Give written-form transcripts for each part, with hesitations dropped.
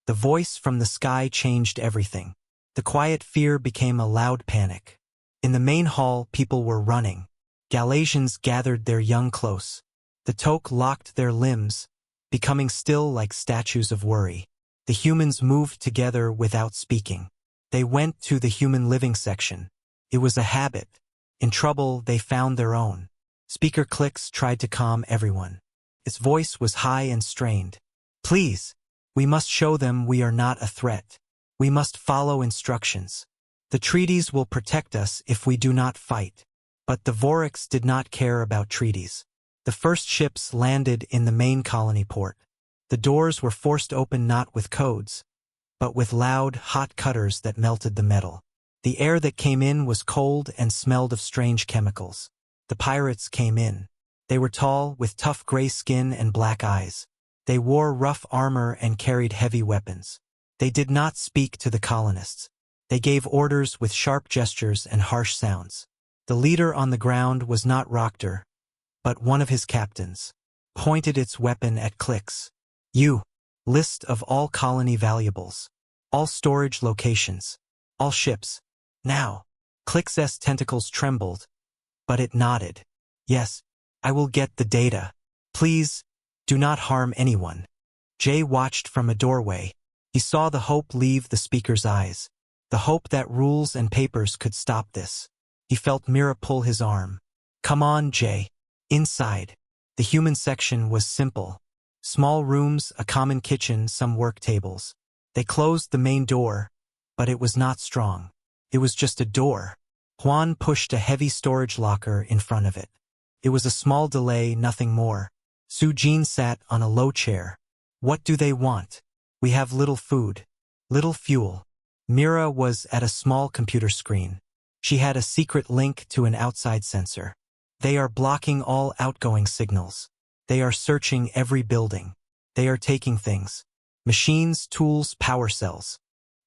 The voice from the sky changed everything. The quiet fear became a loud panic. In the main hall, people were running. Galatians gathered their young close. The Toque locked their limbs, becoming still like statues of worry. The humans moved together without speaking. They went to the human living section. It was a habit. In trouble, they found their own. Speaker Clicks tried to calm everyone. Its voice was high and strained. Please, we must show them we are not a threat. We must follow instructions. The treaties will protect us if we do not fight. But the Devourers did not care about treaties. The first ships landed in the main colony port. The doors were forced open not with codes, but with loud, hot cutters that melted the metal. The air that came in was cold and smelled of strange chemicals. The pirates came in. They were tall, with tough gray skin and black eyes. They wore rough armor and carried heavy weapons. They did not speak to the colonists. They gave orders with sharp gestures and harsh sounds. The leader on the ground was not Roctor, but one of his captains, pointed its weapon at Clicks. List of all colony valuables. All storage locations. All ships. Now. Clicks's tentacles trembled, but it nodded. Yes, I will get the data. Please, do not harm anyone. Jay watched from a doorway. He saw the hope leave the speaker's eyes. The hope that rules and papers could stop this. He felt Mira pull his arm. Come on, Jay. Inside. The human section was simple. Small rooms, a common kitchen, some work tables. They closed the main door, but it was not strong. It was just a door. Juan pushed a heavy storage locker in front of it. It was a small delay, nothing more. Sujin sat on a low chair. What do they want? We have little food. Little fuel. Mira was at a small computer screen. She had a secret link to an outside sensor. They are blocking all outgoing signals. They are searching every building. They are taking things. Machines, tools, power cells.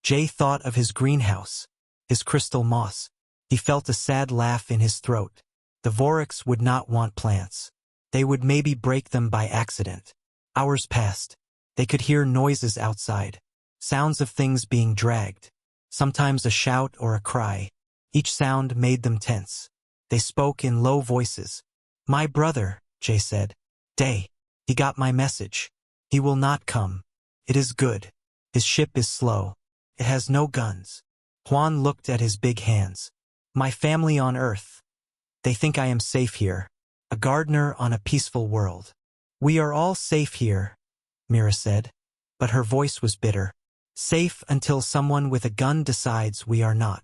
Jay thought of his greenhouse, his crystal moss. He felt a sad laugh in his throat. The Devourers would not want plants. They would maybe break them by accident. Hours passed. They could hear noises outside. Sounds of things being dragged. Sometimes a shout or a cry. Each sound made them tense. They spoke in low voices. My brother, Jay said. Day. He got my message. He will not come. It is good. His ship is slow. It has no guns. Juan looked at his big hands. My family on Earth. They think I am safe here. A gardener on a peaceful world. We are all safe here, Mira said. But her voice was bitter. Safe until someone with a gun decides we are not.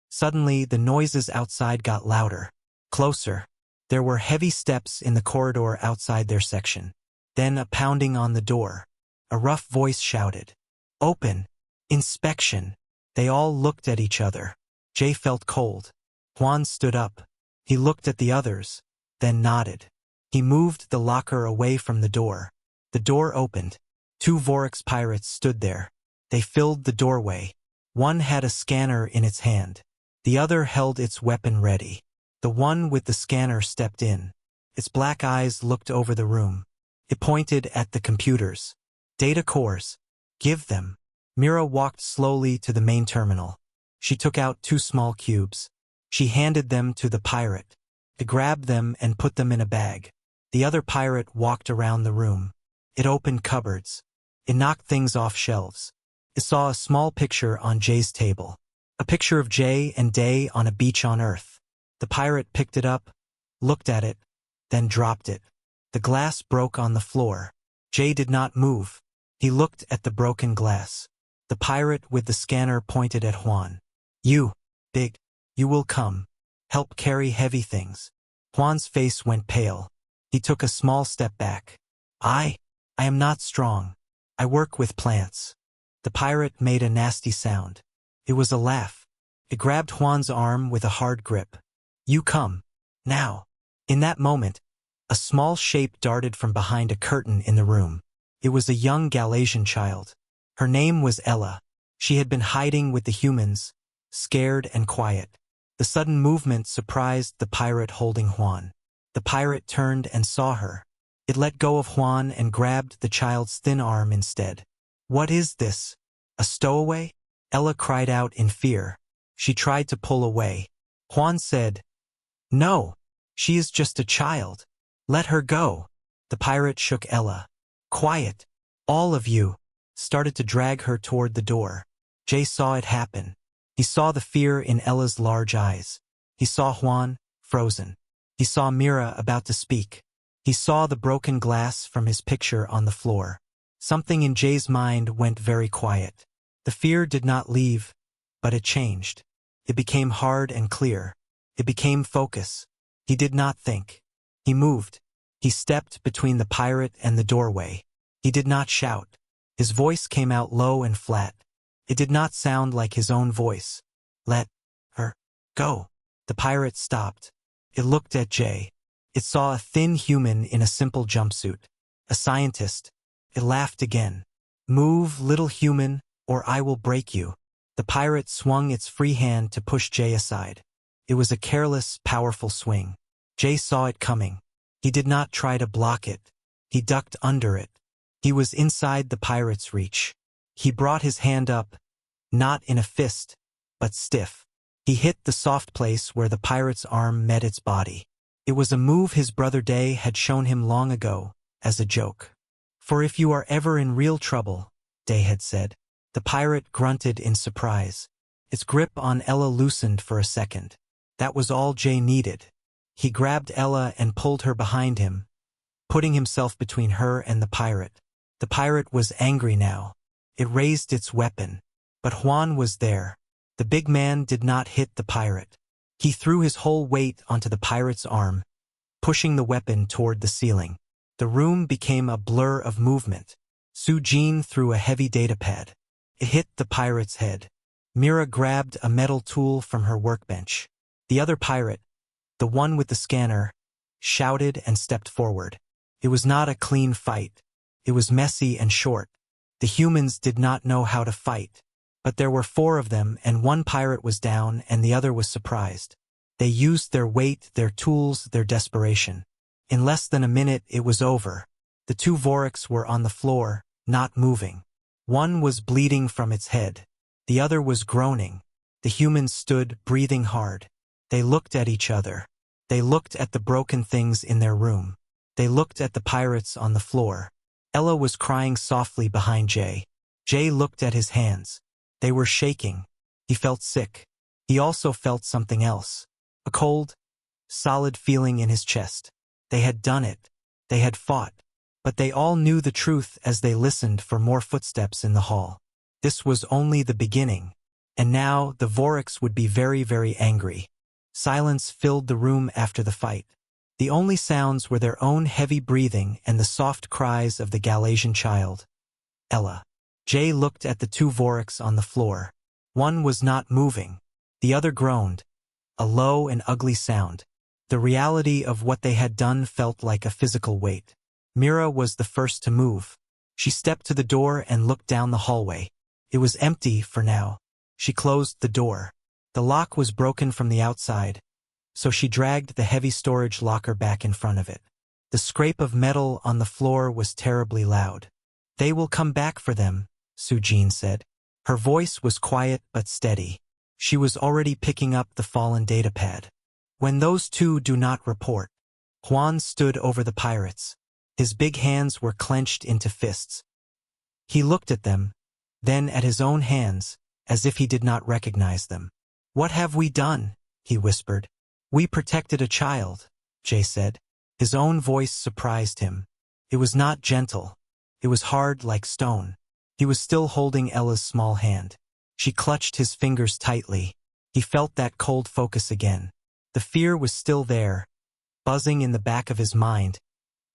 Suddenly, the noises outside got louder. Closer. There were heavy steps in the corridor outside their section. Then a pounding on the door. A rough voice shouted. Open. Inspection. They all looked at each other. Jay felt cold. Juan stood up. He looked at the others, then nodded. He moved the locker away from the door. The door opened. 2 Devourers pirates stood there. They filled the doorway. One had a scanner in its hand. The other held its weapon ready. The one with the scanner stepped in. Its black eyes looked over the room. It pointed at the computers. Data cores. Give them. Mira walked slowly to the main terminal. She took out 2 small cubes. She handed them to the pirate. He grabbed them and put them in a bag. The other pirate walked around the room. It opened cupboards. It knocked things off shelves. It saw a small picture on Jay's table. A picture of Jay and Day on a beach on Earth. The pirate picked it up, looked at it, then dropped it. The glass broke on the floor. Jay did not move. He looked at the broken glass. The pirate with the scanner pointed at Juan. You, big, you will come. Help carry heavy things. Juan's face went pale. He took a small step back. I am not strong. I work with plants. The pirate made a nasty sound. It was a laugh. It grabbed Juan's arm with a hard grip. You come. Now. In that moment, a small shape darted from behind a curtain in the room. It was a young Galatian child. Her name was Ella. She had been hiding with the humans, scared and quiet. The sudden movement surprised the pirate holding Juan. The pirate turned and saw her. It let go of Juan and grabbed the child's thin arm instead. What is this? A stowaway? Ella cried out in fear. She tried to pull away. Juan said, "No, she is just a child. Let her go." The pirate shook Ella. "Quiet, all of you," started to drag her toward the door. Jay saw it happen. He saw the fear in Ella's large eyes. He saw Juan, frozen. He saw Mira about to speak. He saw the broken glass from his picture on the floor. Something in Jay's mind went very quiet. The fear did not leave, but it changed. It became hard and clear. It became focus. He did not think. He moved. He stepped between the pirate and the doorway. He did not shout. His voice came out low and flat. It did not sound like his own voice. "Let her go." The pirate stopped. It looked at Jay. It saw a thin human in a simple jumpsuit. A scientist. It laughed again. "Move, little human, or I will break you." The pirate swung its free hand to push Jay aside. It was a careless, powerful swing. Jay saw it coming. He did not try to block it. He ducked under it. He was inside the pirate's reach. He brought his hand up, not in a fist, but stiff. He hit the soft place where the pirate's arm met its body. It was a move his brother Day had shown him long ago, as a joke. "For if you are ever in real trouble," Day had said. The pirate grunted in surprise. Its grip on Ella loosened for a second. That was all Jay needed. He grabbed Ella and pulled her behind him, putting himself between her and the pirate. The pirate was angry now. It raised its weapon. But Juan was there. The big man did not hit the pirate. He threw his whole weight onto the pirate's arm, pushing the weapon toward the ceiling. The room became a blur of movement. Su-Jin threw a heavy datapad. It hit the pirate's head. Mira grabbed a metal tool from her workbench. The other pirate, the one with the scanner, shouted and stepped forward. It was not a clean fight. It was messy and short. The humans did not know how to fight. But there were 4 of them, and one pirate was down and the other was surprised. They used their weight, their tools, their desperation. In less than a minute, it was over. The 2 Vorax were on the floor, not moving. One was bleeding from its head. The other was groaning. The humans stood, breathing hard. They looked at each other. They looked at the broken things in their room. They looked at the pirates on the floor. Ella was crying softly behind Jay. Jay looked at his hands. They were shaking. He felt sick. He also felt something else. A cold, solid feeling in his chest. They had done it. They had fought. But they all knew the truth as they listened for more footsteps in the hall. This was only the beginning. And now the Vorax would be very, very angry. Silence filled the room after the fight. The only sounds were their own heavy breathing and the soft cries of the Galatian child, Ella. Jay looked at the 2 Vorax on the floor. One was not moving. The other groaned, a low and ugly sound. The reality of what they had done felt like a physical weight. Mira was the first to move. She stepped to the door and looked down the hallway. It was empty for now. She closed the door. The lock was broken from the outside, so she dragged the heavy storage locker back in front of it. The scrape of metal on the floor was terribly loud. "They will come back for them," Su-Jin said. Her voice was quiet but steady. She was already picking up the fallen datapad. "When those 2 do not report." Juan stood over the pirates. His big hands were clenched into fists. He looked at them, then at his own hands, as if he did not recognize them. "What have we done?" he whispered. "We protected a child," Jay said. His own voice surprised him. It was not gentle. It was hard like stone. He was still holding Ella's small hand. She clutched his fingers tightly. He felt that cold focus again. The fear was still there, buzzing in the back of his mind,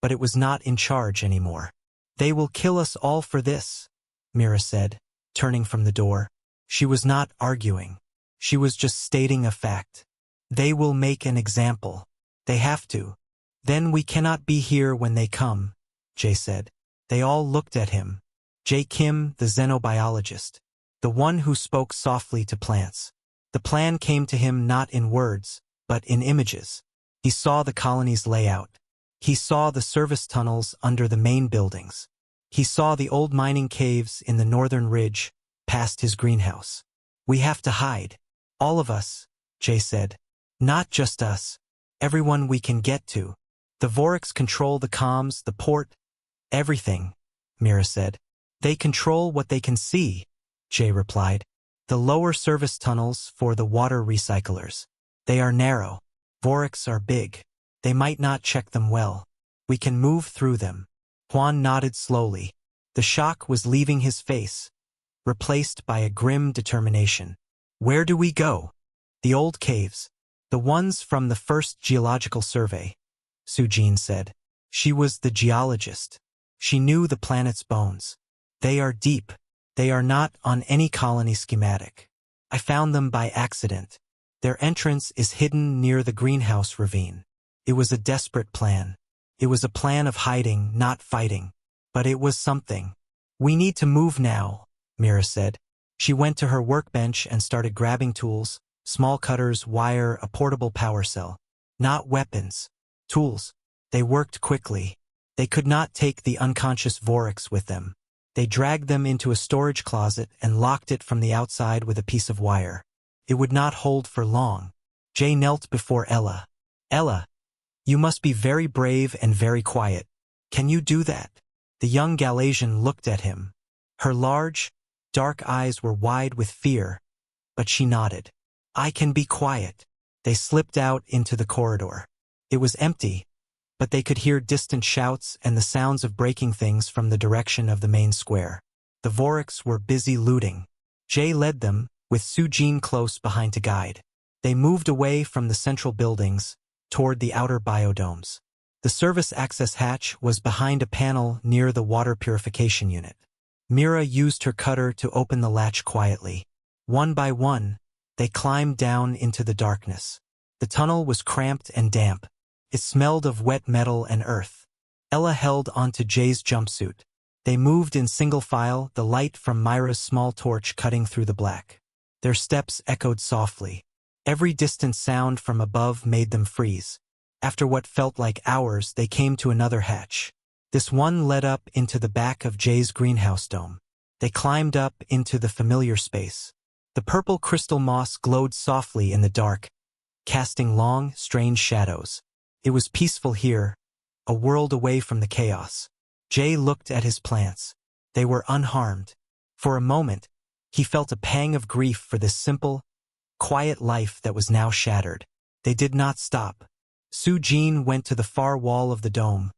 but it was not in charge anymore. "They will kill us all for this," Mira said, turning from the door. She was not arguing. She was just stating a fact. "They will make an example. They have to. Then we cannot be here when they come," Jay said. They all looked at him. Jay Kim, the xenobiologist, the one who spoke softly to plants. The plan came to him not in words, but in images. He saw the colony's layout. He saw the service tunnels under the main buildings. He saw the old mining caves in the northern ridge, past his greenhouse. "We have to hide. All of us," Jay said. "Not just us. Everyone we can get to. The Vorax control the comms, the port, everything," Mira said. "They control what they can see," Jay replied. "The lower service tunnels for the water recyclers. They are narrow. Vorax are big. They might not check them well. We can move through them." Juan nodded slowly. The shock was leaving his face, replaced by a grim determination. "Where do we go?" "The old caves. The ones from the first geological survey," Sujin said. She was the geologist. She knew the planet's bones. "They are deep. They are not on any colony schematic. I found them by accident. Their entrance is hidden near the greenhouse ravine. It was a desperate plan. It was a plan of hiding, not fighting. But it was something." "We need to move now," Mira said. She went to her workbench and started grabbing tools, small cutters, wire, a portable power cell. Not weapons. Tools. They worked quickly. They could not take the unconscious Vorax with them. They dragged them into a storage closet and locked it from the outside with a piece of wire. It would not hold for long. Jay knelt before Ella. "Ella, you must be very brave and very quiet. Can you do that?" The young Galatian looked at him. Her large, dark eyes were wide with fear, but she nodded. "I can be quiet." They slipped out into the corridor. It was empty, but they could hear distant shouts and the sounds of breaking things from the direction of the main square. The Vorax were busy looting. Jay led them, with Sujin close behind to guide. They moved away from the central buildings, toward the outer biodomes. The service access hatch was behind a panel near the water purification unit. Mira used her cutter to open the latch quietly. One by one, they climbed down into the darkness. The tunnel was cramped and damp. It smelled of wet metal and earth. Ella held onto Jay's jumpsuit. They moved in single file, the light from Myra's small torch cutting through the black. Their steps echoed softly. Every distant sound from above made them freeze. After what felt like hours, they came to another hatch. This one led up into the back of Jay's greenhouse dome. They climbed up into the familiar space. The purple crystal moss glowed softly in the dark, casting long, strange shadows. It was peaceful here, a world away from the chaos. Jay looked at his plants. They were unharmed. For a moment, he felt a pang of grief for this simple, quiet life that was now shattered. They did not stop. Sujin went to the far wall of the dome,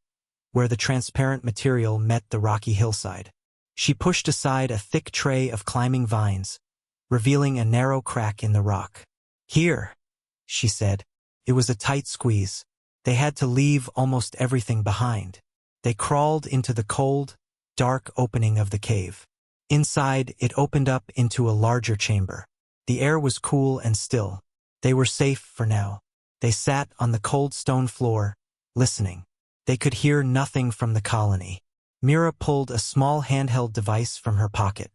where the transparent material met the rocky hillside. She pushed aside a thick tray of climbing vines, revealing a narrow crack in the rock. "Here," she said. It was a tight squeeze. They had to leave almost everything behind. They crawled into the cold, dark opening of the cave. Inside, it opened up into a larger chamber. The air was cool and still. They were safe for now. They sat on the cold stone floor, listening. They could hear nothing from the colony. Mira pulled a small handheld device from her pocket.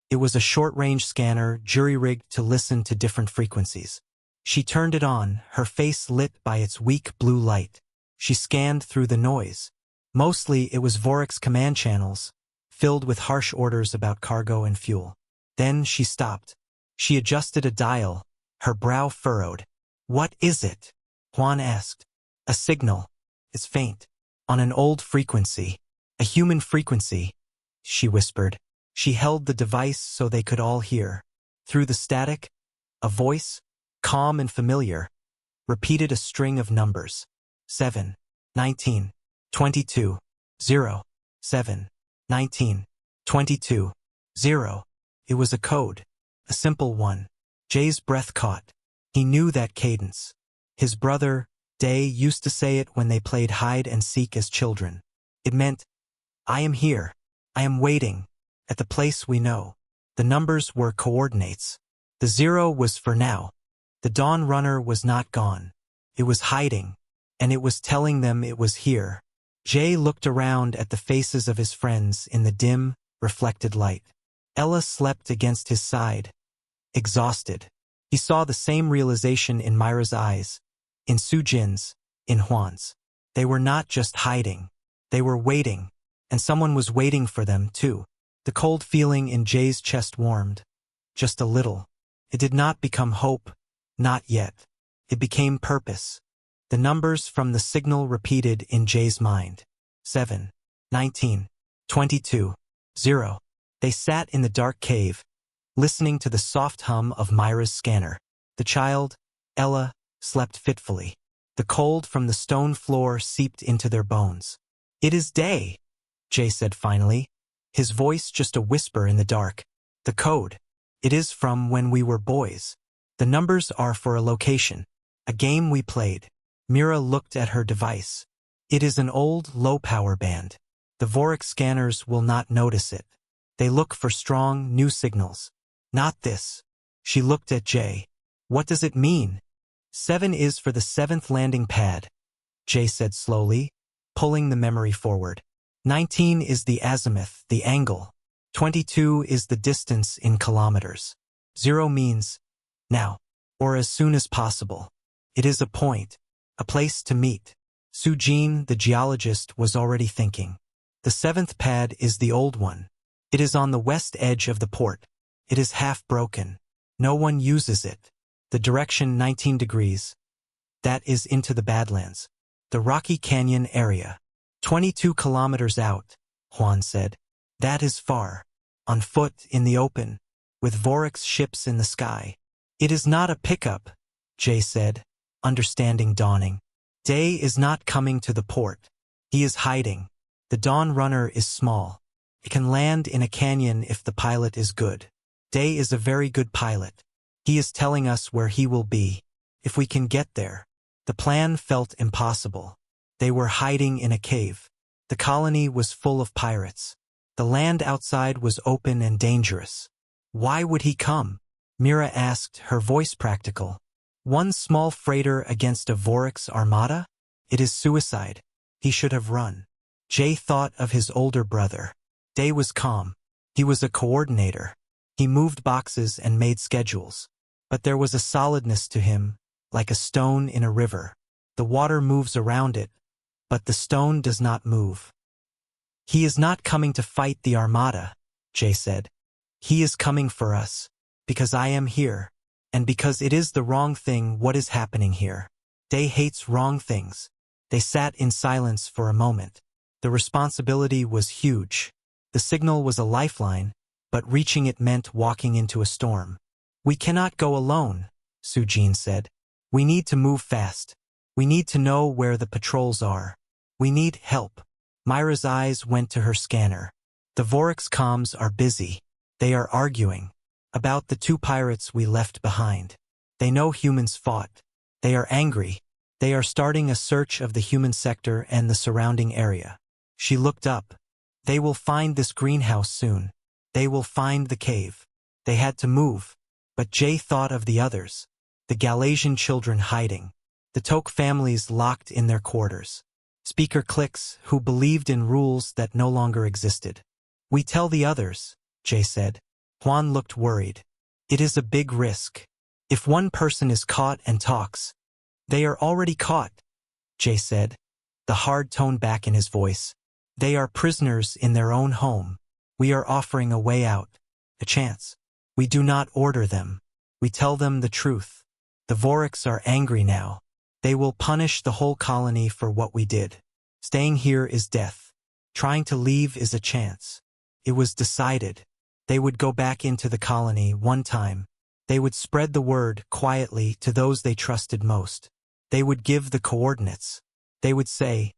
It was a short-range scanner, jury-rigged to listen to different frequencies. She turned it on, her face lit by its weak blue light. She scanned through the noise. Mostly it was Vorax command channels, filled with harsh orders about cargo and fuel. Then she stopped. She adjusted a dial, her brow furrowed. "What is it?" Juan asked. "A signal. It's faint. On an old frequency. A human frequency," she whispered. She held the device so they could all hear. Through the static, a voice, calm and familiar, repeated a string of numbers. 7, 19, 22, 0, 7, 19, 22, 0. It was a code, a simple one. Jay's breath caught. He knew that cadence. His brother, Day, used to say it when they played hide and seek as children. It meant, "I am here. I am waiting. At the place we know." The numbers were coordinates. The 0 was for now. The Dawn Runner was not gone. It was hiding, and it was telling them it was here. Jay looked around at the faces of his friends in the dim, reflected light. Ella slept against his side, exhausted. He saw the same realization in Myra's eyes, in Sujin's, in Juan's. They were not just hiding. They were waiting, and someone was waiting for them, too. The cold feeling in Jay's chest warmed. just a little. It did not become hope, not yet. It became purpose. The numbers from the signal repeated in Jay's mind. 7, 19, 22, 0. They sat in the dark cave, listening to the soft hum of Myra's scanner. The child, Ella, slept fitfully. The cold from the stone floor seeped into their bones. "It is day," Jay said finally, his voice just a whisper in the dark. "The code. It is from when we were boys. The numbers are for a location. A game we played." Mira looked at her device. "It is an old, low-power band. The Vorik scanners will not notice it. They look for strong, new signals. Not this." She looked at Jay. "What does it mean?" 7 is for the 7th landing pad," Jay said slowly, pulling the memory forward. 19 is the azimuth, the angle. 22 is the distance in kilometers. 0 means now, or as soon as possible. It is a point, a place to meet. Sujin, the geologist, was already thinking. The 7th pad is the old one. It is on the west edge of the port. It is half broken. No one uses it. The direction 19 degrees. That is into the Badlands. The Rocky Canyon area. 22 kilometers out, Juan said. That is far. On foot, in the open, with Vorik's ships in the sky. It is not a pickup, Jay said, understanding dawning. Day is not coming to the port. He is hiding. The Dawn Runner is small. It can land in a canyon if the pilot is good. Day is a very good pilot. He is telling us where he will be, if we can get there. The plan felt impossible. They were hiding in a cave. The colony was full of pirates. The land outside was open and dangerous. Why would he come? Mira asked, her voice practical. One small freighter against a Vorik's armada? It is suicide. He should have run. Jay thought of his older brother. Day was calm. He was a coordinator. He moved boxes and made schedules. But there was a solidness to him, like a stone in a river. The water moves around it, but the stone does not move. He is not coming to fight the armada, Jay said. He is coming for us, because I am here, and because it is the wrong thing what is happening here. Day hates wrong things. They sat in silence for a moment. The responsibility was huge. The signal was a lifeline, but reaching it meant walking into a storm. We cannot go alone, Sujin said. We need to move fast. We need to know where the patrols are. We need help. Myra's eyes went to her scanner. The Vorik's comms are busy. They are arguing about the 2 pirates we left behind. They know humans fought. They are angry. They are starting a search of the human sector and the surrounding area. She looked up. They will find this greenhouse soon. They will find the cave. They had to move. But Jay thought of the others. The Galatian children hiding. The Tok families locked in their quarters. Speaker Clicks, who believed in rules that no longer existed. We tell the others, Jay said. Juan looked worried. It is a big risk. If one person is caught and talks, they are already caught, Jay said, the hard tone back in his voice. They are prisoners in their own home. We are offering a way out, a chance. We do not order them. We tell them the truth. The Voriks are angry now. They will punish the whole colony for what we did. Staying here is death. Trying to leave is a chance. It was decided. They would go back into the colony one time. They would spread the word quietly to those they trusted most. They would give the coordinates. They would say,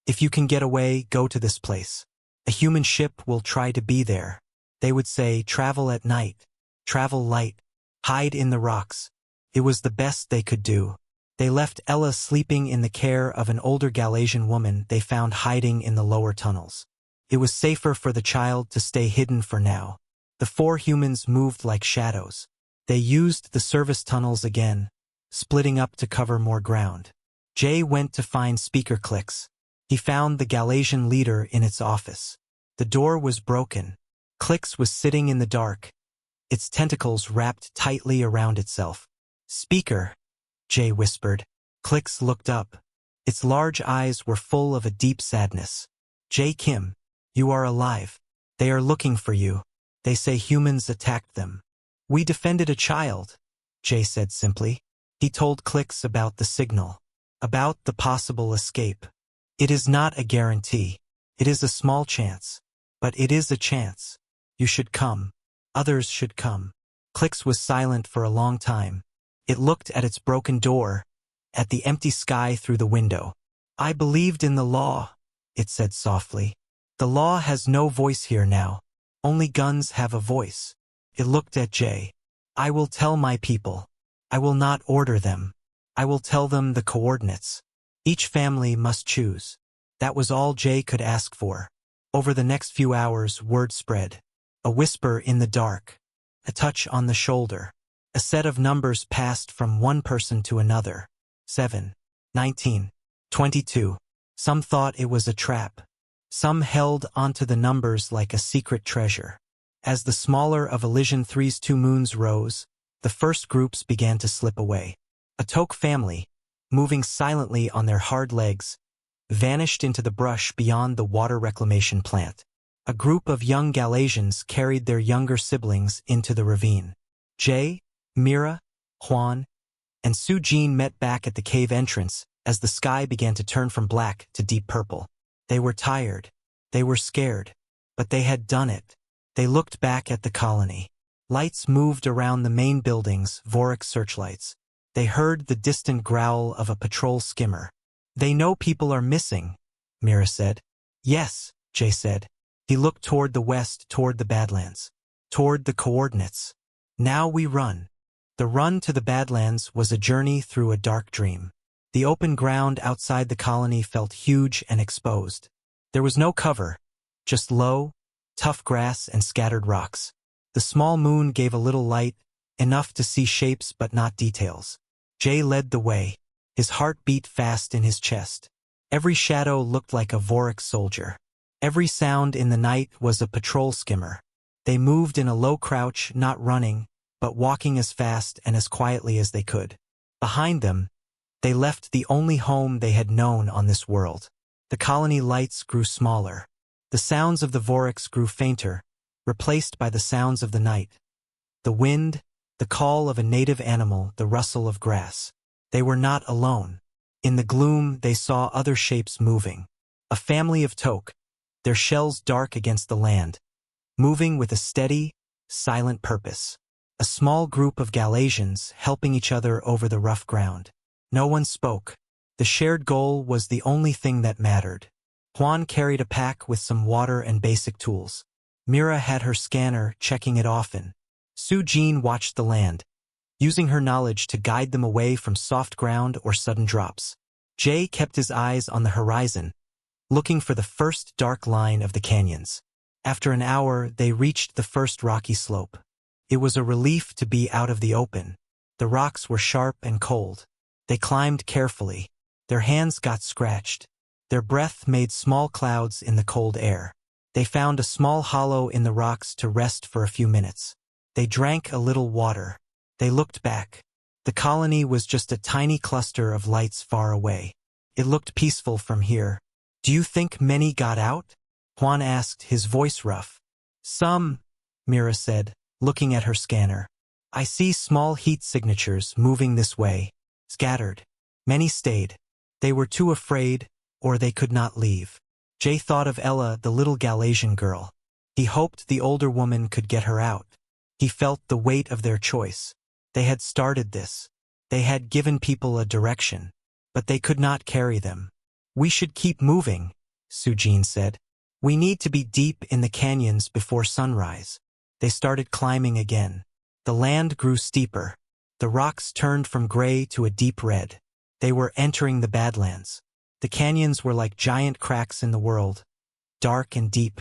if you can get away, go to this place. A human ship will try to be there. They would say, travel at night. Travel light. Hide in the rocks. It was the best they could do. They left Ella sleeping in the care of an older Galatian woman they found hiding in the lower tunnels. It was safer for the child to stay hidden for now. The 4 humans moved like shadows. They used the service tunnels again, splitting up to cover more ground. Jay went to find Speaker Clicks. He found the Galatian leader in its office. The door was broken. Clicks was sitting in the dark, its tentacles wrapped tightly around itself. Speaker, Jay whispered. Clicks looked up. Its large eyes were full of a deep sadness. Jay Kim, you are alive. They are looking for you. They say humans attacked them. We defended a child, Jay said simply. He told Clix about the signal, about the possible escape. It is not a guarantee. It is a small chance. But it is a chance. You should come. Others should come. Clix was silent for a long time. It looked at its broken door, at the empty sky through the window. I believed in the law, it said softly. The law has no voice here now. Only guns have a voice. It looked at Jay. I will tell my people. I will not order them. I will tell them the coordinates. Each family must choose. That was all Jay could ask for. Over the next few hours, word spread. A whisper in the dark. A touch on the shoulder. A set of numbers passed from one person to another. 7, 19, 22. Some thought it was a trap. Some held onto the numbers like a secret treasure. As the smaller of Elysian 3's 2 moons rose, the first groups began to slip away. A Toke family, moving silently on their hard legs, vanished into the brush beyond the water reclamation plant. A group of young Galatians carried their younger siblings into the ravine. Jay, Mira, Juan, and Su-Jin met back at the cave entrance as the sky began to turn from black to deep purple. They were tired. They were scared. But they had done it. They looked back at the colony. Lights moved around the main buildings, Vorik searchlights. They heard the distant growl of a patrol skimmer. They know people are missing, Mira said. Yes, Jay said. He looked toward the west, toward the Badlands, toward the coordinates. Now we run. The run to the Badlands was a journey through a dark dream. The open ground outside the colony felt huge and exposed. There was no cover, just low, tough grass and scattered rocks. The small moon gave a little light, enough to see shapes but not details. Jay led the way. His heart beat fast in his chest. Every shadow looked like a Vorik soldier. Every sound in the night was a patrol skimmer. They moved in a low crouch, not running, but walking as fast and as quietly as they could. Behind them, they left the only home they had known on this world. The colony lights grew smaller. The sounds of the Voriks grew fainter, replaced by the sounds of the night. The wind, the call of a native animal, the rustle of grass. They were not alone. In the gloom, they saw other shapes moving. A family of Toke, their shells dark against the land, moving with a steady, silent purpose. A small group of Galatians helping each other over the rough ground. No one spoke. The shared goal was the only thing that mattered. Juan carried a pack with some water and basic tools. Mira had her scanner, checking it often. Su-Jin watched the land, using her knowledge to guide them away from soft ground or sudden drops. Jay kept his eyes on the horizon, looking for the first dark line of the canyons. After an hour, they reached the first rocky slope. It was a relief to be out of the open. The rocks were sharp and cold. They climbed carefully. Their hands got scratched. Their breath made small clouds in the cold air. They found a small hollow in the rocks to rest for a few minutes. They drank a little water. They looked back. The colony was just a tiny cluster of lights far away. It looked peaceful from here. Do you think many got out? Juan asked, his voice rough. Some, Mira said, looking at her scanner. I see small heat signatures moving this way. Scattered. Many stayed. They were too afraid, or they could not leave. Jay thought of Ella, the little Galatian girl. He hoped the older woman could get her out. He felt the weight of their choice. They had started this. They had given people a direction, but they could not carry them. We should keep moving, Su-Jin said. We need to be deep in the canyons before sunrise. They started climbing again. The land grew steeper. The rocks turned from gray to a deep red. They were entering the Badlands. The canyons were like giant cracks in the world, dark and deep.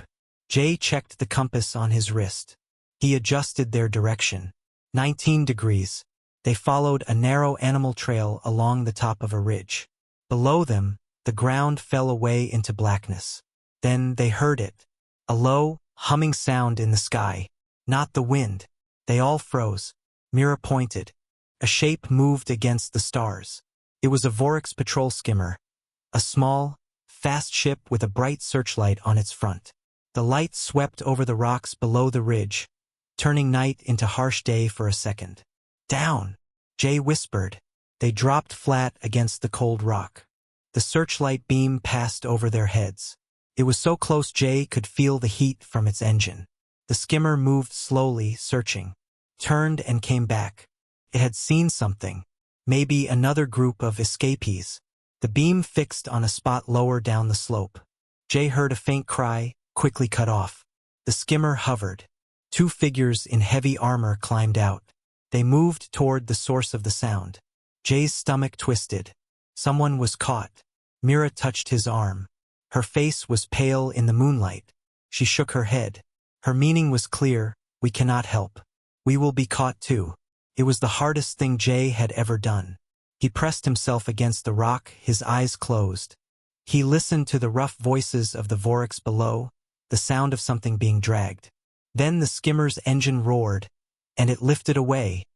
Jay checked the compass on his wrist. He adjusted their direction. 19 degrees. They followed a narrow animal trail along the top of a ridge. Below them, the ground fell away into blackness. Then they heard it. A low, humming sound in the sky. Not the wind. They all froze. Mira pointed. A shape moved against the stars. It was a Vorix patrol skimmer. A small, fast ship with a bright searchlight on its front. The light swept over the rocks below the ridge, turning night into harsh day for a second. Down, Jay whispered. They dropped flat against the cold rock. The searchlight beam passed over their heads. It was so close Jay could feel the heat from its engine. The skimmer moved slowly, searching, turned and came back. It had seen something, maybe another group of escapees. The beam fixed on a spot lower down the slope. Jay heard a faint cry, quickly cut off. The skimmer hovered. 2 figures in heavy armor climbed out. They moved toward the source of the sound. Jay's stomach twisted. Someone was caught. Mira touched his arm. Her face was pale in the moonlight. She shook her head. Her meaning was clear: we cannot help. We will be caught too. It was the hardest thing Jay had ever done. He pressed himself against the rock, his eyes closed. He listened to the rough voices of the Devourers below, the sound of something being dragged. Then the skimmer's engine roared, and it lifted away,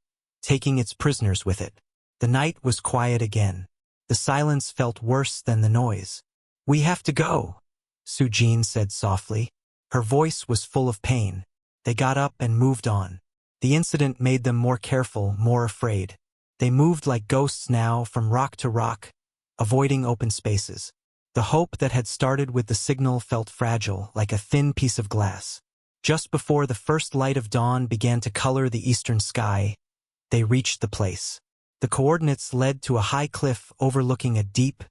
taking its prisoners with it. The night was quiet again. The silence felt worse than the noise. "We have to go," Sujin said softly. Her voice was full of pain. They got up and moved on. The incident made them more careful, more afraid. They moved like ghosts now, from rock to rock, avoiding open spaces. The hope that had started with the signal felt fragile, like a thin piece of glass. Just before the first light of dawn began to color the eastern sky, they reached the place. The coordinates led to a high cliff overlooking a deep,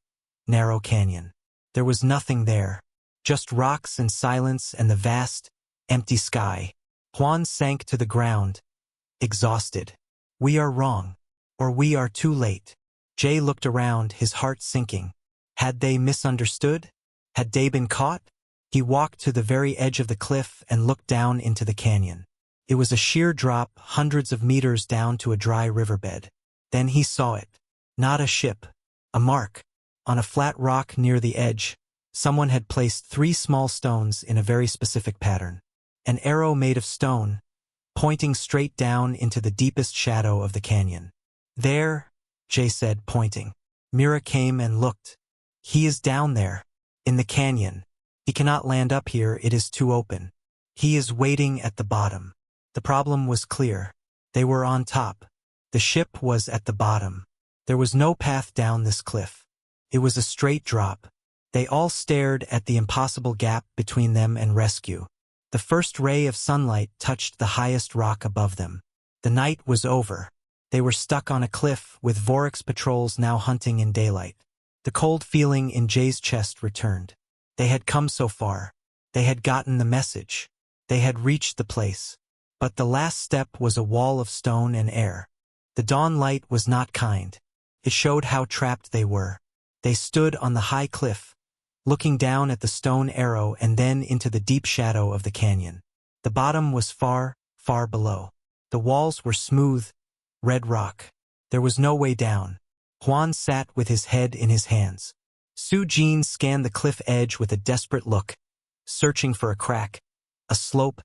narrow canyon. There was nothing there, just rocks and silence and the vast, empty sky. Juan sank to the ground, exhausted. "We are wrong. Or we are too late." Jay looked around, his heart sinking. Had they misunderstood? Had they been caught? He walked to the very edge of the cliff and looked down into the canyon. It was a sheer drop, hundreds of meters down to a dry riverbed. Then he saw it. Not a ship. A mark. On a flat rock near the edge, someone had placed 3 small stones in a very specific pattern. An arrow made of stone, pointing straight down into the deepest shadow of the canyon. "There," Jay said, pointing. Mira came and looked. "He is down there, in the canyon. He cannot land up here, it is too open. He is waiting at the bottom." The problem was clear. They were on top. The ship was at the bottom. There was no path down this cliff. It was a straight drop. They all stared at the impossible gap between them and rescue. The first ray of sunlight touched the highest rock above them. The night was over. They were stuck on a cliff, with Vorex patrols now hunting in daylight. The cold feeling in Jay's chest returned. They had come so far. They had gotten the message. They had reached the place. But the last step was a wall of stone and air. The dawn light was not kind. It showed how trapped they were. They stood on the high cliff, looking down at the stone arrow and then into the deep shadow of the canyon. The bottom was far, far below. The walls were smooth, red rock. There was no way down. Juan sat with his head in his hands. Sujin scanned the cliff edge with a desperate look, searching for a crack, a slope,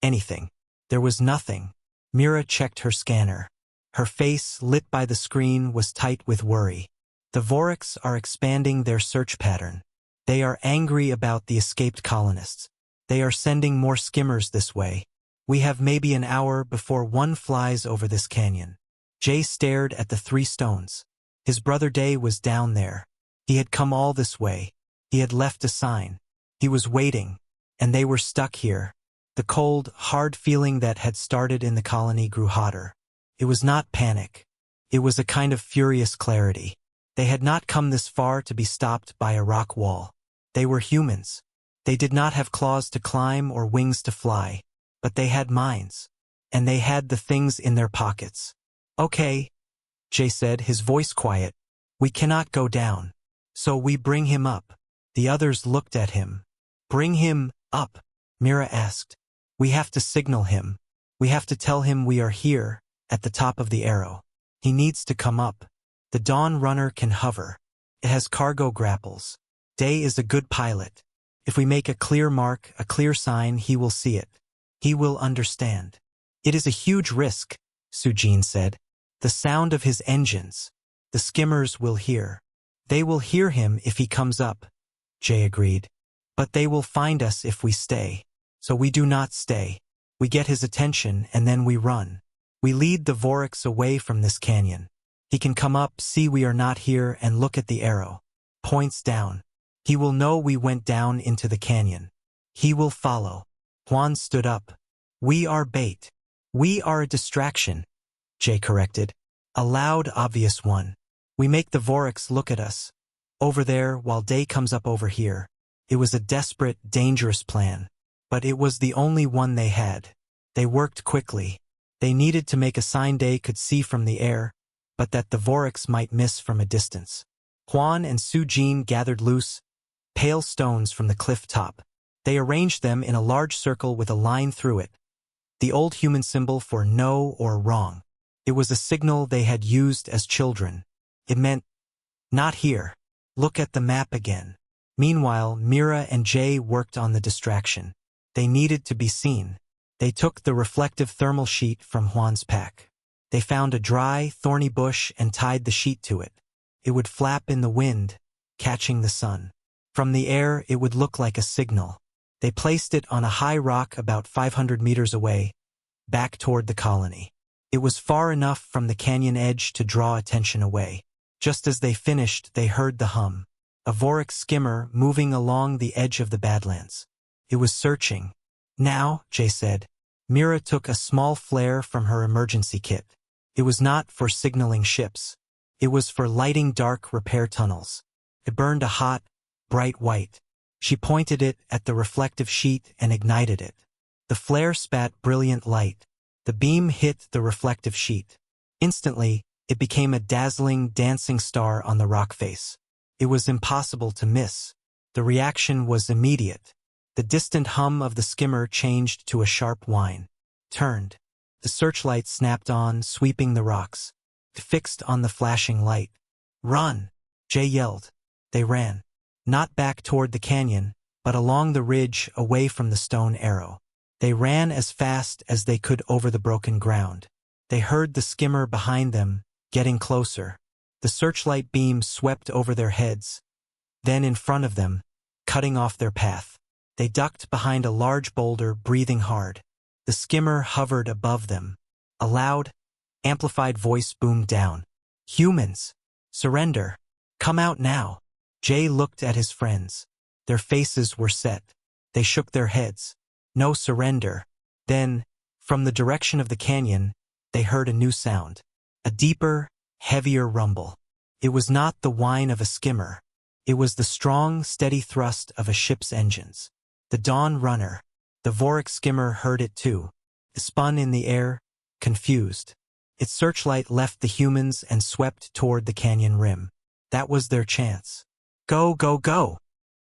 anything. There was nothing. Mira checked her scanner. Her face, lit by the screen, was tight with worry. The Vorex are expanding their search pattern. They are angry about the escaped colonists. They are sending more skimmers this way. We have maybe an hour before one flies over this canyon. Jay stared at the 3 stones. His brother Day was down there. He had come all this way. He had left a sign. He was waiting, and they were stuck here. The cold, hard feeling that had started in the colony grew hotter. It was not panic. It was a kind of furious clarity. They had not come this far to be stopped by a rock wall. They were humans. They did not have claws to climb or wings to fly, but they had minds. And they had the things in their pockets. "Okay," Jay said, his voice quiet. "We cannot go down. So we bring him up." The others looked at him. "Bring him up?" Mira asked. "We have to signal him. We have to tell him we are here, at the top of the arrow. He needs to come up. The Dawn Runner can hover. It has cargo grapples. Day is a good pilot. If we make a clear mark, a clear sign, he will see it. He will understand." "It is a huge risk," Sujin said. "The sound of his engines. The skimmers will hear." "They will hear him if he comes up," Jay agreed. "But they will find us if we stay. So we do not stay." We get his attention and then we run. We lead the Vorax away from this canyon. He can come up, see we are not here, and look at the arrow. Points down. He will know we went down into the canyon. He will follow. Juan stood up. We are bait. We are a distraction, Jay corrected. A loud, obvious one. We make the Vorax look at us. Over there, while day comes up over here. It was a desperate, dangerous plan. But it was the only one they had. They worked quickly. They needed to make a sign Day could see from the air, but that the Vorax might miss from a distance. Juan and Su-Jin gathered loose, pale stones from the cliff top. They arranged them in a large circle with a line through it. The old human symbol for no or wrong. It was a signal they had used as children. It meant, not here. Look at the map again. Meanwhile, Mira and Jay worked on the distraction. They needed to be seen. They took the reflective thermal sheet from Juan's pack. They found a dry, thorny bush and tied the sheet to it. It would flap in the wind, catching the sun. From the air, it would look like a signal. They placed it on a high rock about 500 meters away, back toward the colony. It was far enough from the canyon edge to draw attention away. Just as they finished, they heard the hum. A Vorax skimmer moving along the edge of the Badlands. It was searching. Now, Jay said. Mira took a small flare from her emergency kit. It was not for signaling ships. It was for lighting dark repair tunnels. It burned a hot, bright white. She pointed it at the reflective sheet and ignited it. The flare spat brilliant light. The beam hit the reflective sheet. Instantly, it became a dazzling, dancing star on the rock face. It was impossible to miss. The reaction was immediate. The distant hum of the skimmer changed to a sharp whine. Turned. The searchlight snapped on, sweeping the rocks. Fixed on the flashing light. Run! Jay yelled. They ran. Not back toward the canyon, but along the ridge away from the stone arrow. They ran as fast as they could over the broken ground. They heard the skimmer behind them, getting closer. The searchlight beam swept over their heads. Then in front of them, cutting off their path. They ducked behind a large boulder, breathing hard. The skimmer hovered above them. A loud, amplified voice boomed down. Humans! Surrender! Come out now! Jay looked at his friends. Their faces were set. They shook their heads. No surrender. Then, from the direction of the canyon, they heard a new sound. A deeper, heavier rumble. It was not the whine of a skimmer. It was the strong, steady thrust of a ship's engines. The Dawn Runner. The Vorax skimmer heard it too. It spun in the air, confused. Its searchlight left the humans and swept toward the canyon rim. That was their chance. Go, go, go!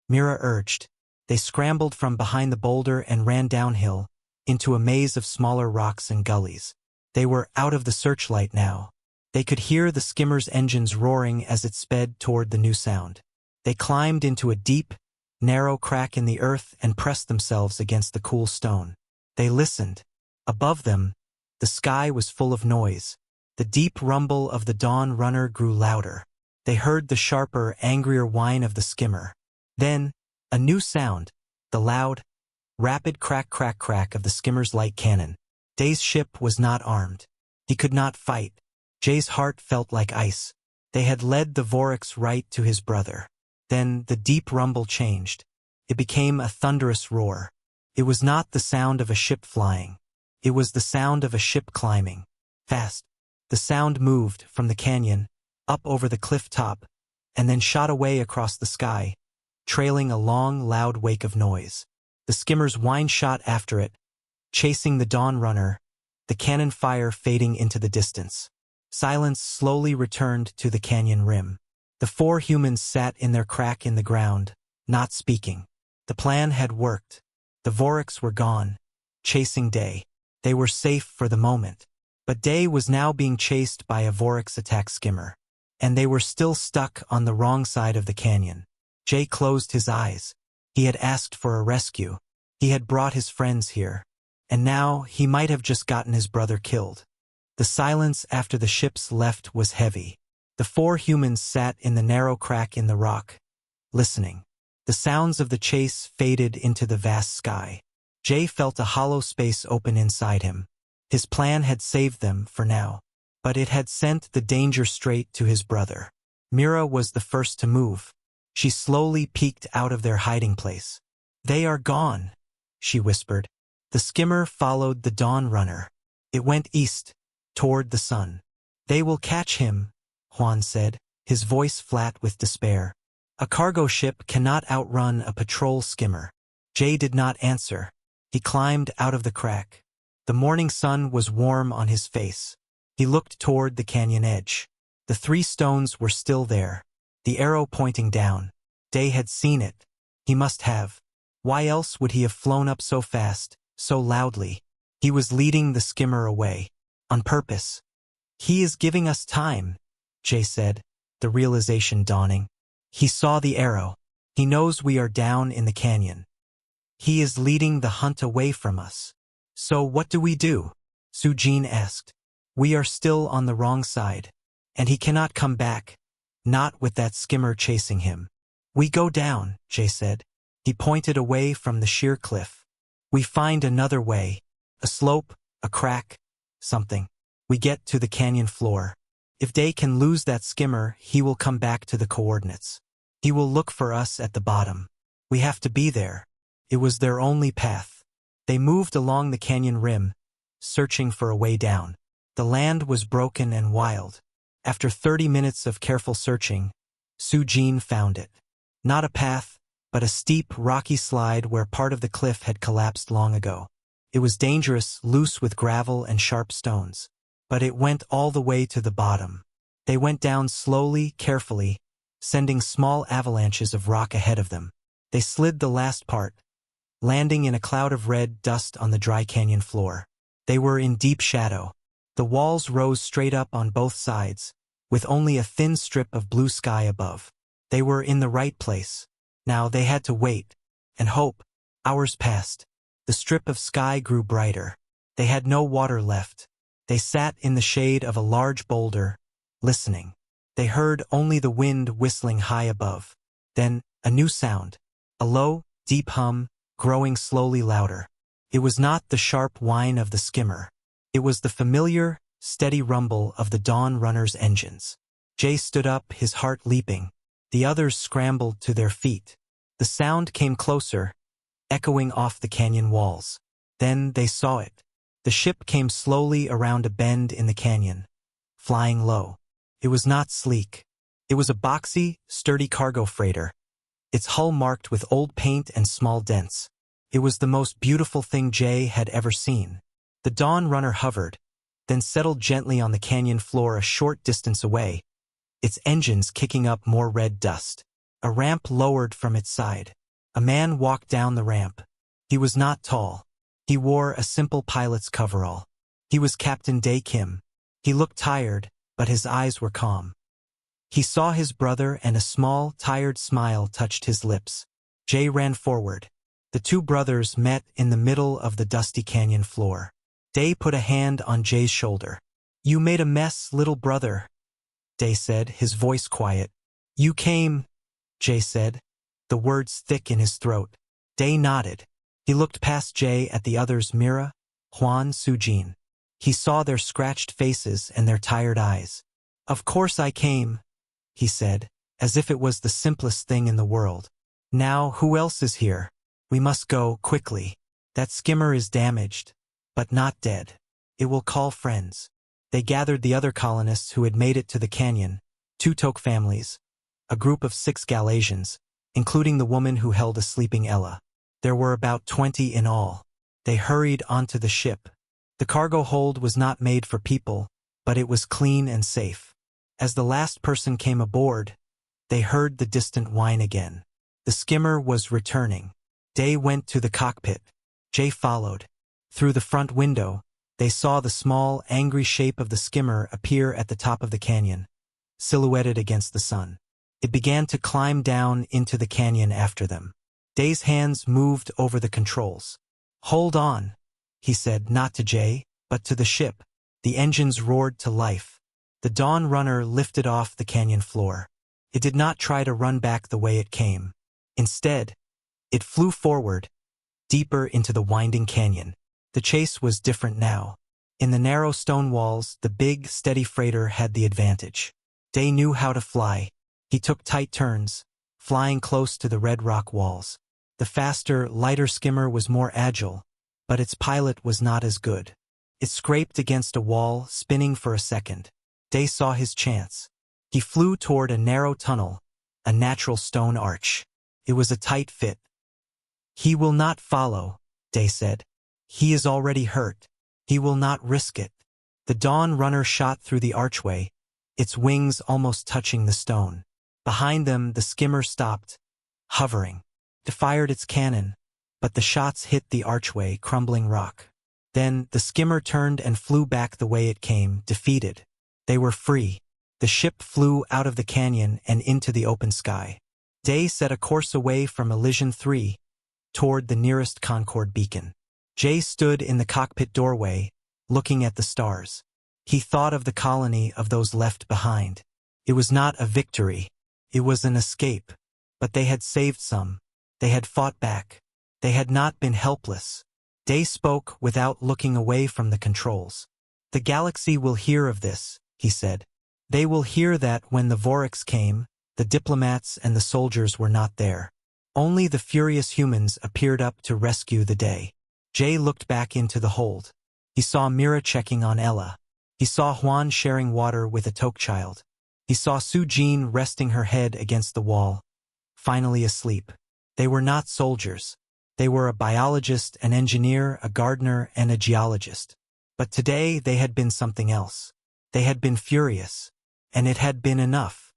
Mira urged. They scrambled from behind the boulder and ran downhill, into a maze of smaller rocks and gullies. They were out of the searchlight now. They could hear the skimmer's engines roaring as it sped toward the new sound. They climbed into a deep, narrow crack in the earth and pressed themselves against the cool stone. They listened. Above them, the sky was full of noise. The deep rumble of the Dawn Runner grew louder. They heard the sharper, angrier whine of the skimmer. Then, a new sound, the loud, rapid crack crack crack of the skimmer's light cannon. Day's ship was not armed. He could not fight. Jay's heart felt like ice. They had led the Vorax right to his brother. Then the deep rumble changed. It became a thunderous roar. It was not the sound of a ship flying. It was the sound of a ship climbing. Fast. The sound moved from the canyon, up over the cliff top, and then shot away across the sky, trailing a long, loud wake of noise. The skimmer's whine shot after it, chasing the Dawn Runner, the cannon fire fading into the distance. Silence slowly returned to the canyon rim. The four humans sat in their crack in the ground, not speaking. The plan had worked. The Vorax were gone, chasing Day. They were safe for the moment. But Day was now being chased by a Vorax attack skimmer. And they were still stuck on the wrong side of the canyon. Jay closed his eyes. He had asked for a rescue. He had brought his friends here. And now he might have just gotten his brother killed. The silence after the ships left was heavy. The four humans sat in the narrow crack in the rock, listening. The sounds of the chase faded into the vast sky. Jay felt a hollow space open inside him. His plan had saved them for now, but it had sent the danger straight to his brother. Mira was the first to move. She slowly peeked out of their hiding place. "They are gone," she whispered. The skimmer followed the dawn runner. It went east, toward the sun. "They will catch him," Juan said, his voice flat with despair. "A cargo ship cannot outrun a patrol skimmer." Jay did not answer. He climbed out of the crack. The morning sun was warm on his face. He looked toward the canyon edge. The 3 stones were still there, the arrow pointing down. Day had seen it. He must have. Why else would he have flown up so fast, so loudly? He was leading the skimmer away. On purpose. "He is giving us time," Jay said, the realization dawning. He saw the arrow. "He knows we are down in the canyon. He is leading the hunt away from us." "So what do we do?" Sujin asked. "We are still on the wrong side. And he cannot come back. Not with that skimmer chasing him." "We go down," Jay said. He pointed away from the sheer cliff. "We find another way. A slope, a crack, something. We get to the canyon floor. If Day can lose that skimmer, he will come back to the coordinates. He will look for us at the bottom. We have to be there." It was their only path. They moved along the canyon rim, searching for a way down. The land was broken and wild. After 30 minutes of careful searching, Sujin found it. Not a path, but a steep, rocky slide where part of the cliff had collapsed long ago. It was dangerous, loose with gravel and sharp stones. But it went all the way to the bottom. They went down slowly, carefully, sending small avalanches of rock ahead of them. They slid the last part, landing in a cloud of red dust on the dry canyon floor. They were in deep shadow. The walls rose straight up on both sides, with only a thin strip of blue sky above. They were in the right place. Now they had to wait and hope. Hours passed. The strip of sky grew brighter. They had no water left. They sat in the shade of a large boulder, listening. They heard only the wind whistling high above. Then, a new sound. A low, deep hum, growing slowly louder. It was not the sharp whine of the skimmer. It was the familiar, steady rumble of the dawn runner's engines. Jay stood up, his heart leaping. The others scrambled to their feet. The sound came closer, echoing off the canyon walls. Then they saw it. The ship came slowly around a bend in the canyon, flying low. It was not sleek. It was a boxy, sturdy cargo freighter, its hull marked with old paint and small dents. It was the most beautiful thing Jay had ever seen. The dawn runner hovered, then settled gently on the canyon floor a short distance away, its engines kicking up more red dust. A ramp lowered from its side. A man walked down the ramp. He was not tall. He wore a simple pilot's coverall. He was Captain Dae Kim. He looked tired, but his eyes were calm. He saw his brother and a small, tired smile touched his lips. Jay ran forward. The 2 brothers met in the middle of the dusty canyon floor. Dae put a hand on Jay's shoulder. "You made a mess, little brother," Dae said, his voice quiet. "You came," Jay said, the words thick in his throat. Dae nodded. He looked past Jay at the others, Mira, Juan, Sujin. He saw their scratched faces and their tired eyes. "Of course I came," he said, as if it was the simplest thing in the world. "Now who else is here? We must go, quickly. That skimmer is damaged, but not dead. It will call friends." They gathered the other colonists who had made it to the canyon, 2 Tok families, a group of 6 Galatians, including the woman who held a sleeping Ella. There were about 20 in all. They hurried onto the ship. The cargo hold was not made for people, but it was clean and safe. As the last person came aboard, they heard the distant whine again. The skimmer was returning. Dae went to the cockpit. Jay followed. Through the front window, they saw the small, angry shape of the skimmer appear at the top of the canyon, silhouetted against the sun. It began to climb down into the canyon after them. Dae's hands moved over the controls. "Hold on," he said, not to Jay, but to the ship. The engines roared to life. The dawn runner lifted off the canyon floor. It did not try to run back the way it came. Instead, it flew forward, deeper into the winding canyon. The chase was different now. In the narrow stone walls, the big, steady freighter had the advantage. Day knew how to fly. He took tight turns, flying close to the red rock walls. The faster, lighter skimmer was more agile, but its pilot was not as good. It scraped against a wall, spinning for a second. Day saw his chance. He flew toward a narrow tunnel, a natural stone arch. It was a tight fit. "He will not follow," Day said. "He is already hurt. He will not risk it." The Dawn Runner shot through the archway, its wings almost touching the stone. Behind them, the skimmer stopped, hovering. It fired its cannon, but the shots hit the archway, crumbling rock. Then the skimmer turned and flew back the way it came, defeated. They were free. The ship flew out of the canyon and into the open sky. Day set a course away from Elysian 3, toward the nearest Concord beacon. Jay stood in the cockpit doorway, looking at the stars. He thought of the colony of those left behind. It was not a victory. It was an escape. But they had saved some. They had fought back. They had not been helpless. Day spoke without looking away from the controls. "The galaxy will hear of this," he said. "They will hear that when the Devourers came, the diplomats and the soldiers were not there. Only the furious humans appeared up to rescue the day." Jay looked back into the hold. He saw Mira checking on Ella. He saw Juan sharing water with a Toke child. He saw Su-Jean resting her head against the wall, finally asleep. They were not soldiers. They were a biologist, an engineer, a gardener, and a geologist. But today they had been something else. They had been furious. And it had been enough.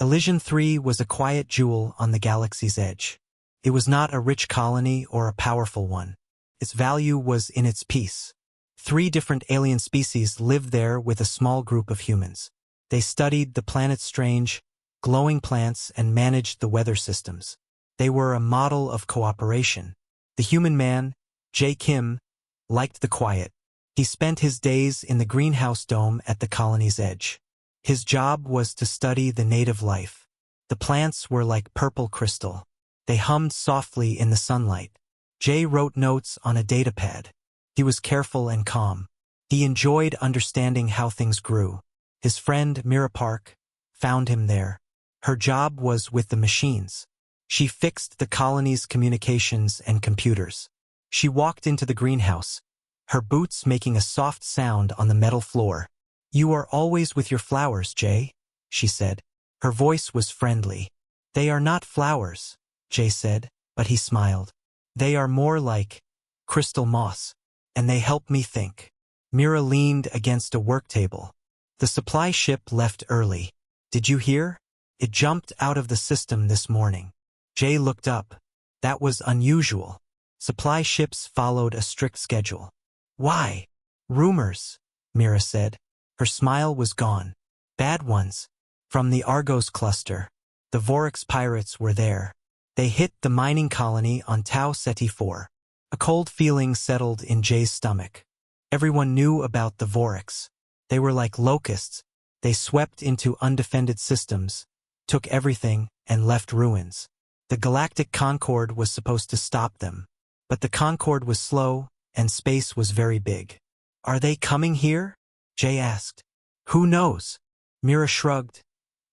Elysian 3 was a quiet jewel on the galaxy's edge. It was not a rich colony or a powerful one. Its value was in its peace. 3 different alien species lived there with a small group of humans. They studied the planet's strange, glowing plants and managed the weather systems. They were a model of cooperation. The human man, Jae Kim, liked the quiet. He spent his days in the greenhouse dome at the colony's edge. His job was to study the native life. The plants were like purple crystal. They hummed softly in the sunlight. Jay wrote notes on a datapad. He was careful and calm. He enjoyed understanding how things grew. His friend, Mira Park, found him there. Her job was with the machines. She fixed the colony's communications and computers. She walked into the greenhouse, her boots making a soft sound on the metal floor. "You are always with your flowers, Jay," she said. Her voice was friendly. "They are not flowers," Jay said, but he smiled. "They are more like crystal moss, and they help me think." Mira leaned against a work table. "The supply ship left early. Did you hear? It jumped out of the system this morning." Jay looked up. That was unusual. Supply ships followed a strict schedule. "Why?" "Rumors," Mira said. Her smile was gone. "Bad ones. From the Argos cluster. The Vorex pirates were there. They hit the mining colony on Tau Ceti 4. A cold feeling settled in Jay's stomach. Everyone knew about the Vorex. They were like locusts. They swept into undefended systems, took everything, and left ruins. The Galactic Concorde was supposed to stop them. But the Concorde was slow, and space was very big. "Are they coming here?" Jay asked. "Who knows?" Mira shrugged,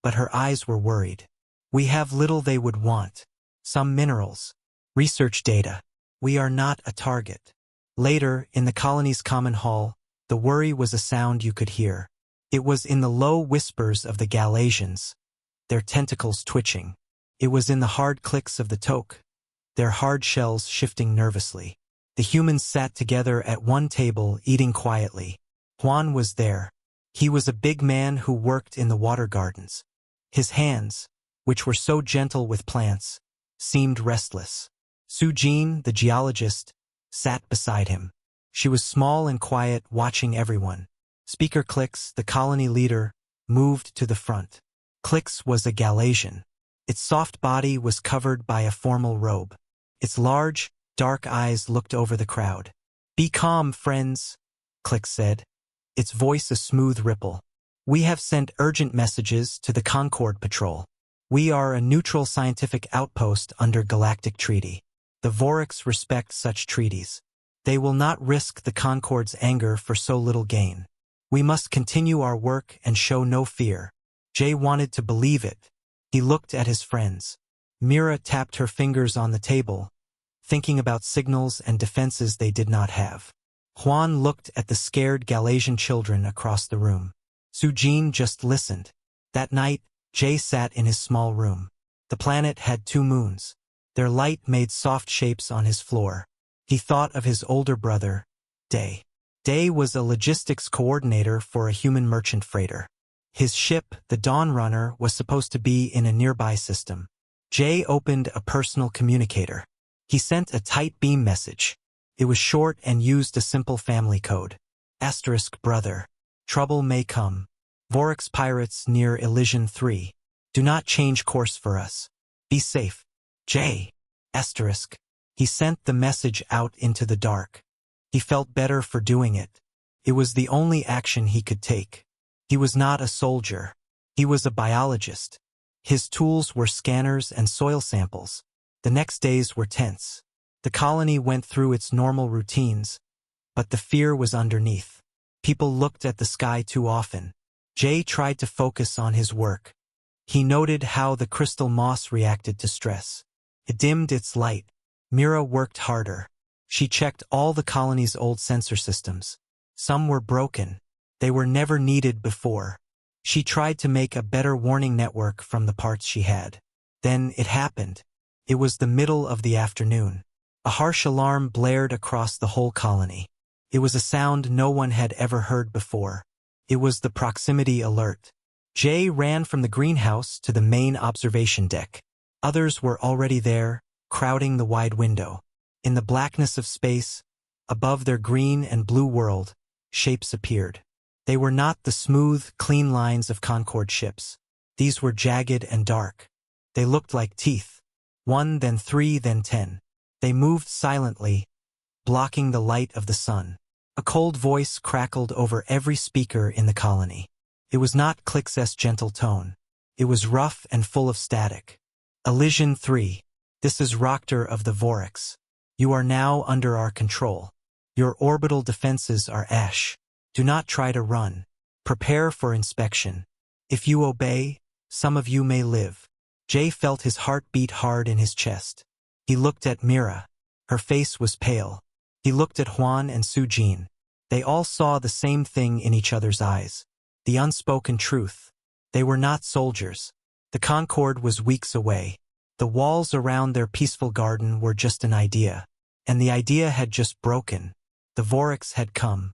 but her eyes were worried. "We have little they would want. Some minerals. Research data. We are not a target." Later, in the colony's common hall, the worry was a sound you could hear. It was in the low whispers of the Galatians, their tentacles twitching. It was in the hard clicks of the Toke, their hard shells shifting nervously. The humans sat together at one table, eating quietly. Juan was there. He was a big man who worked in the water gardens. His hands, which were so gentle with plants, seemed restless. Su-Jean, the geologist, sat beside him. She was small and quiet, watching everyone. Speaker Clicks, the colony leader, moved to the front. Clicks was a Galatian. Its soft body was covered by a formal robe. Its large, dark eyes looked over the crowd. "Be calm, friends," Clicks said, its voice a smooth ripple. "We have sent urgent messages to the Concorde Patrol. We are a neutral scientific outpost under Galactic Treaty. The Devourers respect such treaties. They will not risk the Concord's anger for so little gain. We must continue our work and show no fear. Jay wanted to believe it. He looked at his friends. Mira tapped her fingers on the table, thinking about signals and defenses they did not have. Juan looked at the scared Galatian children across the room. Sujin just listened. That night, Jay sat in his small room. The planet had 2 moons. Their light made soft shapes on his floor. He thought of his older brother, Day. Day was a logistics coordinator for a human merchant freighter. His ship, the Dawn Runner, was supposed to be in a nearby system. Jay opened a personal communicator. He sent a tight beam message. It was short and used a simple family code. * brother. Trouble may come. Vorex pirates near Elysian 3. Do not change course for us. Be safe. J. *. He sent the message out into the dark. He felt better for doing it. It was the only action he could take. He was not a soldier. He was a biologist. His tools were scanners and soil samples. The next days were tense. The colony went through its normal routines, but the fear was underneath. People looked at the sky too often. Jay tried to focus on his work. He noted how the crystal moss reacted to stress. It dimmed its light. Mira worked harder. She checked all the colony's old sensor systems. Some were broken. They were never needed before. She tried to make a better warning network from the parts she had. Then it happened. It was the middle of the afternoon. A harsh alarm blared across the whole colony. It was a sound no one had ever heard before. It was the proximity alert. Jay ran from the greenhouse to the main observation deck. Others were already there, crowding the wide window. In the blackness of space, above their green and blue world, shapes appeared. They were not the smooth, clean lines of Concorde ships. These were jagged and dark. They looked like teeth. 1, then 3, then 10. They moved silently, blocking the light of the sun. A cold voice crackled over every speaker in the colony. It was not Click's gentle tone. It was rough and full of static. Elysian 3. This is Roctor of the Vorex. You are now under our control. Your orbital defenses are ash. Do not try to run. Prepare for inspection. If you obey, some of you may live. Jay felt his heart beat hard in his chest. He looked at Mira. Her face was pale. He looked at Juan and Sujin. They all saw the same thing in each other's eyes. The unspoken truth. They were not soldiers. The Concorde was weeks away. The walls around their peaceful garden were just an idea. And the idea had just broken. The Vorex had come.